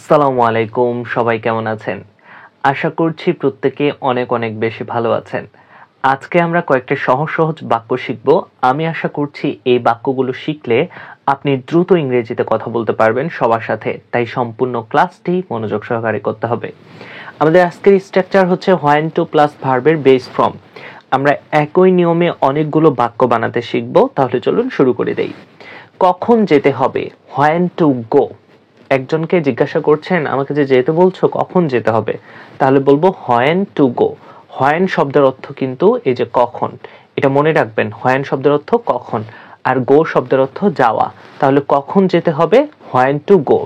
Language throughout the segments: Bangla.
আসসালামু আলাইকুম, সবাই কেমন আছেন? আশা করছি প্রত্যেকে অনেক অনেক বেশি ভালো আছেন। আজকে আমরা কয়েকটা সহজ সহজ বাক্য শিখব। আমি আশা করছি এই বাক্যগুলো শিখলে আপনি দ্রুত ইংরেজিতে কথা বলতে পারবেন সবার সাথে। তাই সম্পূর্ণ ক্লাসটি মনোযোগ সহকারে করতে হবে। আমাদের আজকের স্ট্রাকচার হচ্ছে when to প্লাস ভার্বের বেস ফর্ম। আমরা একই নিয়মে অনেকগুলো বাক্য বানাতে শিখব। তাহলে চলুন শুরু করে দেই। কখন যেতে হবে? when to go। একজনকে জিজ্ঞাসা করছেন, আমাকে যে যেতে বলছো, কখন যেতে হবে? তাহলে বলবো when to go। when শব্দের অর্থ কিন্তু এই যে কখন, এটা মনে রাখবেন। when শব্দের অর্থ কখন, আর go শব্দের অর্থ যাওয়া। তাহলে কখন যেতে হবে? when to go।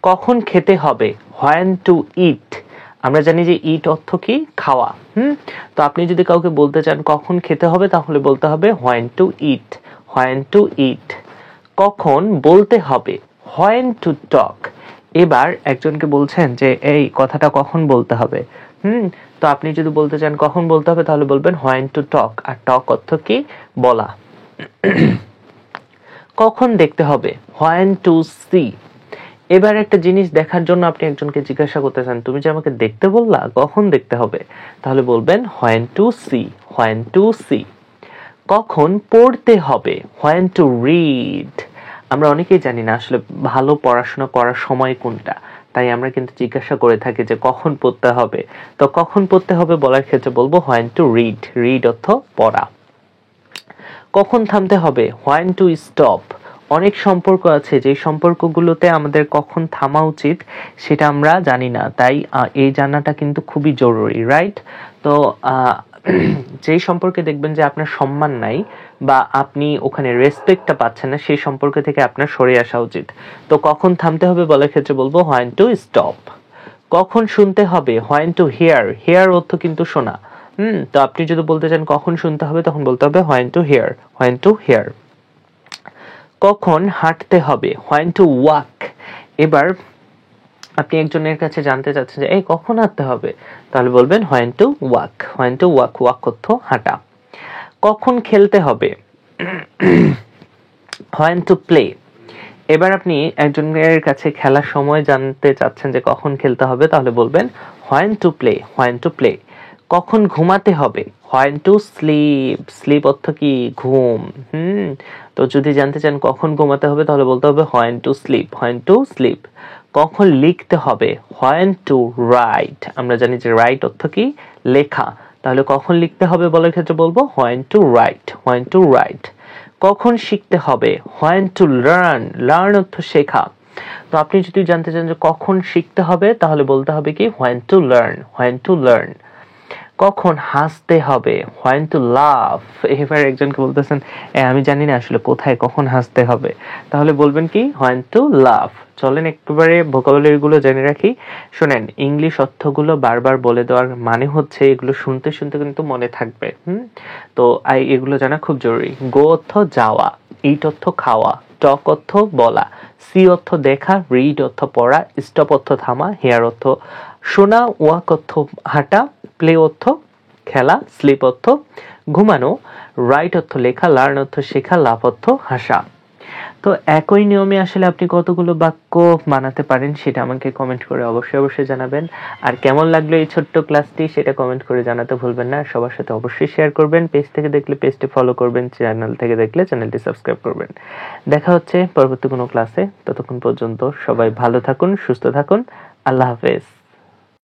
কখন খেতে হবে? when to eat। আমরা জানি যে eat অর্থ কি? খাওয়া। তো আপনি যদি কাউকে বলতে চান কখন খেতে হবে, তাহলে বলতে হবে when to eat। when to eat। কখন বলতে হবে? when to talk। এবার একজনকে বলছেন যে এই কথাটা কখন বলতে হবে। তো আপনি যদি বলতে চান কখন বলতে হবে, তাহলে বলবেন when to talk। R talk অর্থ কি? বলা। কখন দেখতে হবে? when to see। এবার একটা জিনিস দেখার জন্য আপনি একজনকে জিজ্ঞাসা করতেছেন, তুমি যে আমাকে দেখতে বললা, কখন দেখতে হবে? তাহলে বলবেন when to see। when to see। কখন পড়তে হবে? when to read। আমরা অনেকেই জানি না আসলে ভালো পড়াশোনা করার সময় কোনটা, তাই আমরা কিন্তু জিজ্ঞাসা করে থাকি যে কখন পড়তে হবে। তো কখন পড়তে হবে বলার ক্ষেত্রে বলবো when to read। read অর্থ পড়া। কখন থামতে হবে? when to stop। অনেক সম্পর্ক আছে যে সম্পর্কগুলোতে আমাদের কখন থামা উচিত সেটা আমরা জানি না, তাই এই জানাটা কিন্তু খুবই জরুরি, রাইট? তো যেই সম্পর্কে দেখবেন যে আপনার সম্মান নাই বা আপনি ওখানে রেসপেক্টটা পাচ্ছেন না, সেই সম্পর্ক থেকে আপনার সরে আসা উচিত। তো কখন থামতে হবে বলার ক্ষেত্রে বলবো when to stop। কখন শুনতে হবে? when to hear। hear অর্থ কিন্তু শোনা। তো আপনি যদি বলতে চান কখন শুনতে হবে, তখন বলতে হবে when to hear। when to hear। কখন হাঁটতে হবে? when to walk। এবার আপনি একজনের কাছে জানতে চাচ্ছেন যে এই কখন হাঁটতে হবে, তাহলে বলবেন when to walk। when to walk। walk অর্থ হাঁটা। কখন খেলতে হবে? when to play। এবার আপনি একজনের কাছে খেলার সময় জানতে চাচ্ছেন যে কখন খেলতে হবে, তাহলে বলবেন when to play। when to play। কখন ঘুমাতে হবে? when to sleep। sleep অর্থ কি? ঘুম। তো যদি জানতে চান কখন ঘুমাতে হবে, তাহলে বলতে হবে when to sleep। when to sleep। কখন লিখতে হবে? when to write। আমরা জানি যে write অর্থ কি? লেখা। তাহলে কখন লিখতে হবে বলার ক্ষেত্রে বলবো when to write। when to write। কখন শিখতে হবে? when to learn। learn অর্থ শেখা। তো আপনি যদি জানতে চান যে কখন শিখতে হবে, তাহলে বলতে হবে কি? when to learn। when to learn। কখন হাসতে হবে? when to laugh। এবার একজনকে বলতেছেন আমি জানি না আসলে কোথায় কখন হাসতে হবে, তাহলে বলবেন কি? when to laugh। চলেন একবারে ভোকাবুলারি গুলো জেনে রাখি। শোনেন, ইংলিশ অর্থগুলো বারবার বলে দেওয়ার মানে হচ্ছে এগুলো শুনতে শুনতে কিন্তু মনে থাকবে। তো এগুলো জানা খুব জরুরি। গো অর্থ যাওয়া, ইট অর্থ খাওয়া, টক অর্থ বলা, সি অর্থ দেখা, রিড অর্থ পড়া, স্টপ অর্থ থামা, হেয়ার অর্থ শোনা, ওয়াক অর্থ হাঁটা, প্লে অর্থ খেলা, স্লিপ অর্থ ঘুমানো, রাইট অর্থ লেখা, লার্ন অর্থ শেখা, লাভ অর্থ হাসা। তো একই নিয়মে আসলে আপনি কতগুলো বাক্য বানাতে পারেন সেটা আমাকে কমেন্ট করে অবশ্যই জানাবেন। আর কেমন লাগলো এই ছোট্ট ক্লাসটি সেটা কমেন্ট করে জানাতে ভুলবেন না। সবার সাথে অবশ্যই শেয়ার করবেন। পেজ থেকে দেখলে পেজটি ফলো করবেন, চ্যানেল থেকে দেখলে চ্যানেলটি সাবস্ক্রাইব করবেন। দেখা হচ্ছে পরবর্তী কোনো ক্লাসে। ততক্ষণ পর্যন্ত সবাই ভালো থাকুন, সুস্থ থাকুন। আল্লাহ হাফেজ।